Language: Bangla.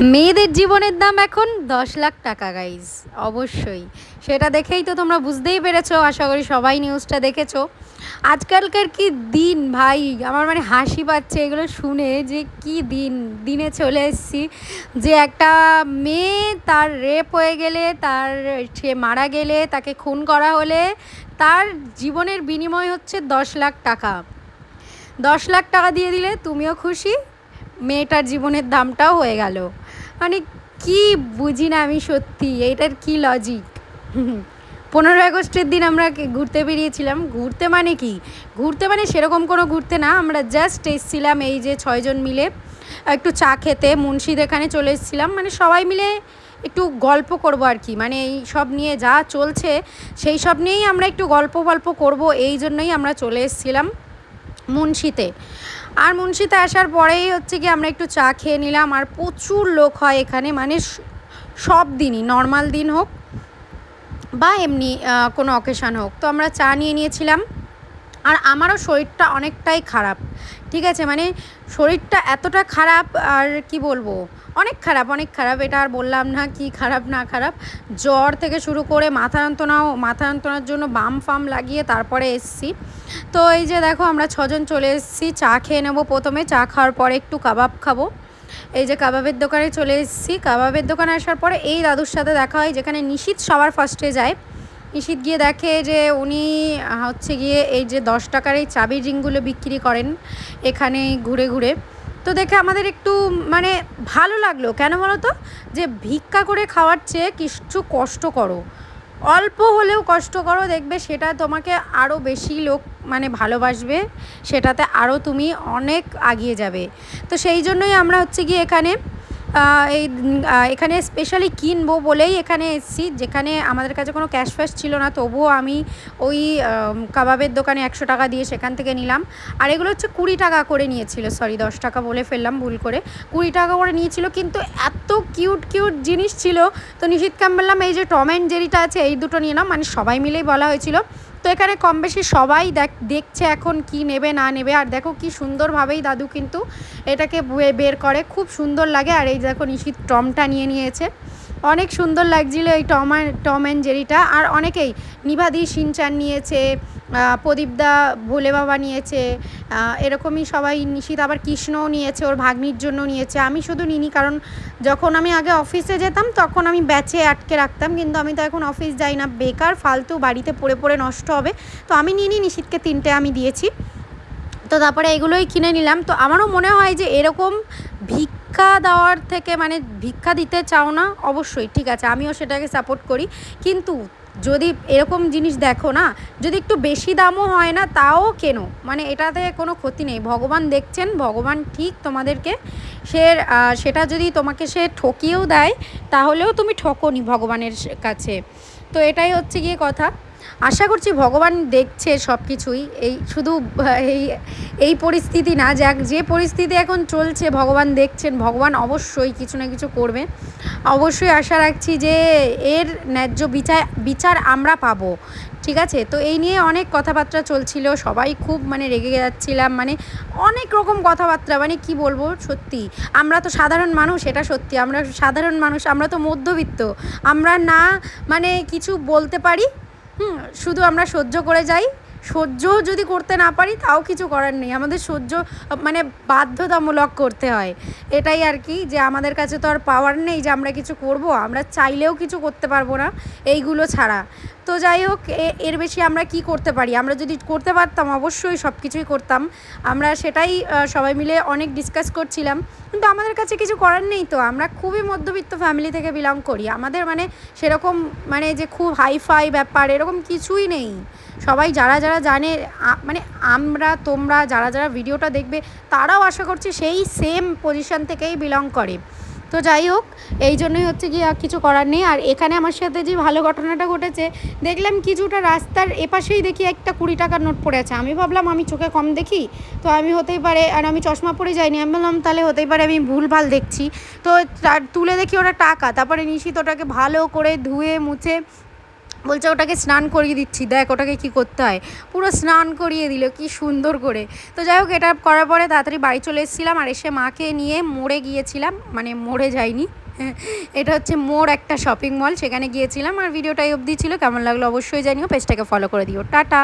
মেয়েদের জীবনের দাম এখন ১০ লাখ টাকা গাইজ। অবশ্যই সেটা দেখেই তো তোমরা বুঝতেই পেরেছো, আশা করি সবাই নিউজটা দেখেছো। আজকালকার কি দিন ভাই, আমার মানে হাসি পাচ্ছে এগুলো শুনে, যে কি দিনে চলে এসেছি। যে একটা মেয়ে তার রেপ হয়ে গেলে, সে মারা গেলে, তাকে খুন করা হলে তার জীবনের বিনিময় হচ্ছে ১০ লাখ টাকা। ১০ লাখ টাকা দিয়ে দিলে তুমিও খুশি, মেয়েটার জীবনের দামটাও হয়ে গেল। মানে কি বুঝি না আমি সত্যি, এইটার কি লজিক। 15ই আগস্টের দিন আমরা ঘুরতে বেরিয়েছিলাম। ঘুরতে মানে কি, ঘুরতে মানে সেরকম কোনো ঘুরতে না, আমরা জাস্ট এসেছিলাম এই যে 6 জন মিলে একটু চা খেতে। মুন্সিদ এখানে চলে এসেছিলাম, মানে সবাই মিলে একটু গল্প করব আর কি, মানে এই সব নিয়ে যা চলছে সেই সব নিয়েই আমরা একটু গল্প করব, এই জন্যই আমরা চলে এসেছিলাম মুন্সিতে। আর মুন্সিতে আসার পরেই হচ্ছে কি আমরা একটু চা খেয়ে নিলাম। আর প্রচুর লোক হয় এখানে, মানে সব দিনই, নর্মাল দিন হোক বা এমনি কোনো অকেশান হোক। তো আমরা চা নিয়ে নিয়েছিলাম। আর আমারও শরীরটা অনেকটাই খারাপ, ঠিক আছে, মানে শরীরটা এতটা খারাপ, আর কি বলবো, অনেক খারাপ। এটা আর বললাম না কি খারাপ না খারাপ। জ্বর থেকে শুরু করে মাথা যন্ত্রণার জন্য বাম ফাম লাগিয়ে তারপরে এসছি। তো এই যে দেখো আমরা 6 জন চলে এসেছি। চা খেয়ে নেবো প্রথমে, চা খাওয়ার পরে একটু কাবাব খাবো। এই যে কাবাবের দোকানে চলে এসেছি। কাবাবের দোকানে আসার পরে এই দাদুর সাথে দেখা হয়, যেখানে নিশিত সবার ফার্স্টে যায়। নিশিত গিয়ে দেখে যে উনি হচ্ছে গিয়ে এই যে 10 টাকার এই চাবির রিংগুলো বিক্রি করেন এখানে ঘুরে ঘুরে। তো দেখে আমাদের একটু মানে ভালো লাগলো। কেন বলো তো, যে ভিক্ষা করে খাওয়ার চেয়ে কিছু কষ্ট করো, অল্প হলেও কষ্ট করো, দেখবে সেটা তোমাকে আরও বেশি লোক মানে ভালোবাসবে, সেটাতে আরও তুমি অনেক এগিয়ে যাবে। তো সেই জন্যই আমরা হচ্ছে গিয়ে এখানে স্পেশালি কিনবো বলেই এখানে এসেছি, যেখানে আমাদের কাছে কোনো ক্যাশ ফ্যাশ ছিল না। তবুও আমি ওই কাবাবের দোকানে 100 টাকা দিয়ে সেখান থেকে নিলাম। আর এগুলো হচ্ছে 20 টাকা করে নিয়েছিল, সরি 10 টাকা বলে ফেললাম ভুল করে, 20 টাকা করে নিয়েছিল। কিন্তু এত কিউট জিনিস ছিল। তো নিশিতকে আমি বললাম এই যে টম অ্যান্ড জেরিটা আছে এই দুটো নিয়ে নাও, মানে সবাই মিলেই বলা হয়েছিল। তো এখানে কম বেশি সবাই দেখছে এখন কি নেবে না নেবে। আর দেখো কি সুন্দরভাবেই দাদু কিন্তু এটাকে বের করে, খুব সুন্দর লাগে। আর এই দেখো নিশিত টমটা নিয়েছে, অনেক সুন্দর লাগছিল এই টম অ্যান্ড জেরিটা। আর অনেকেই নিভাদি শিনচান নিয়েছে, প্রদীপদা ভোলে বাবা নিয়েছে, এরকমই সবাই। নিশিত আবার কৃষ্ণও নিয়েছে, ওর ভাগ্নির জন্য নিয়েছে। আমি শুধু নিইনি, কারণ যখন আমি আগে অফিসে যেতাম তখন আমি ব্যাচে আটকে রাখতাম, কিন্তু আমি তো এখন অফিস যাই না, বেকার ফালতু বাড়িতে পড়ে নষ্ট হবে। তো আমি নিইনি, নিশিতকে 3টে আমি দিয়েছি। তো তারপরে এগুলোই কিনে নিলাম। তো আমারও মনে হয় যে এরকম ভিক্ষা দেওয়ার থেকে, মানে ভিক্ষা দিতে চাও না অবশ্যই ঠিক আছে, আমিও সেটাকে সাপোর্ট করি, কিন্তু যদি এরকম জিনিস দেখো না, যদি একটু বেশি দামও হয় না তাও কেনো, মানে এটাতে কোনো ক্ষতি নেই। ভগবান দেখছেন, ভগবান ঠিক তোমাদেরকে সেটা যদি তোমাকে সে ঠকিয়েও দেয় তাহলেও তুমি ঠকোনি ভগবানের কাছে। তো এটাই হচ্ছে গিয়ে কথা। আশা করছি ভগবান দেখছে সব কিছুই, এই শুধু এই পরিস্থিতি না, যে পরিস্থিতি এখন চলছে ভগবান দেখছেন, ভগবান অবশ্যই কিছু না কিছু করবে। অবশ্যই আশা রাখছি যে এর ন্যায্য বিচার আমরা পাবো, ঠিক আছে। তো এই নিয়ে অনেক কথাবার্তা চলছিল, সবাই খুব মানে রেগে যাচ্ছিলাম, মানে অনেক রকম কথাবার্তা, মানে কি বলবো, সত্যি আমরা তো সাধারণ মানুষ, এটা সত্যি আমরা সাধারণ মানুষ, আমরা তো মধ্যবিত্ত, আমরা না মানে কিছু বলতে পারি, শুধু আমরা সহ্য করে যাই। সহ্য যদি করতে না পারি তাও কিছু করার নেই, আমাদের সহ্য মানে বাধ্যতামূলক করতে হয়, এটাই আর কি। যে আমাদের কাছে তো আর পাওয়ার নেই যে আমরা কিছু করব, আমরা চাইলেও কিছু করতে পারবো না এইগুলো ছাড়া। তো যাই হোক, এর বেশি আমরা কি করতে পারি, আমরা যদি করতে পারতাম অবশ্যই সব কিছুই করতাম। আমরা সেটাই সবাই মিলে অনেক ডিসকাস করছিলাম, কিন্তু আমাদের কাছে কিছু করার নেই। তো আমরা খুবই মধ্যবিত্ত ফ্যামিলি থেকে বিলং করি, আমাদের মানে সেরকম মানে যে খুব হাইফাই ব্যাপার এরকম কিছুই নেই। সবাই যারা জানে, মানে তোমরা যারা ভিডিওটা দেখবে তারাও আশা করছি সেই সেম পজিশন থেকেই বিলং করে। তো যাই হোক, এই জন্যই হচ্ছে গিয়ে কিছু করার নেই। আর এখানে আমার সাথে যে ভালো ঘটনাটা ঘটেছে, দেখলাম কিছুটা রাস্তার এপাশেই দেখি একটা 20 টাকার নোট পড়ে আছে। আমি ভাবলাম আমি চোখে কম দেখি, তো আমি হতেই পারে, আর আমি চশমা পরে যাইনি, আমি বললাম তাহলে হতেই পারে আমি ভুলভাল দেখছি। তো তুলে দেখি ওটা টাকা। তারপরে নিশিত ওটাকে ভালো করে ধুয়ে মুছে বলছে ওটাকে স্নান করিয়ে দিচ্ছি, দেখ ওটাকে কি করতে হয়। পুরো স্নান করিয়ে দিল কি সুন্দর করে। তো যাই হোক, এটা করার পরে তাড়াতাড়ি বাড়ি চলে এসেছিলাম, আর এসে মাকে নিয়ে মোড়ে গিয়েছিলাম, মানে মোড়ে যাইনি, এটা হচ্ছে মোড় একটা শপিং মল, সেখানে গিয়েছিলাম। আর ভিডিওটা এই অবধি ছিল, কেমন লাগলো অবশ্যই জানিও, পেজটাকে ফলো করে দিও, টাটা।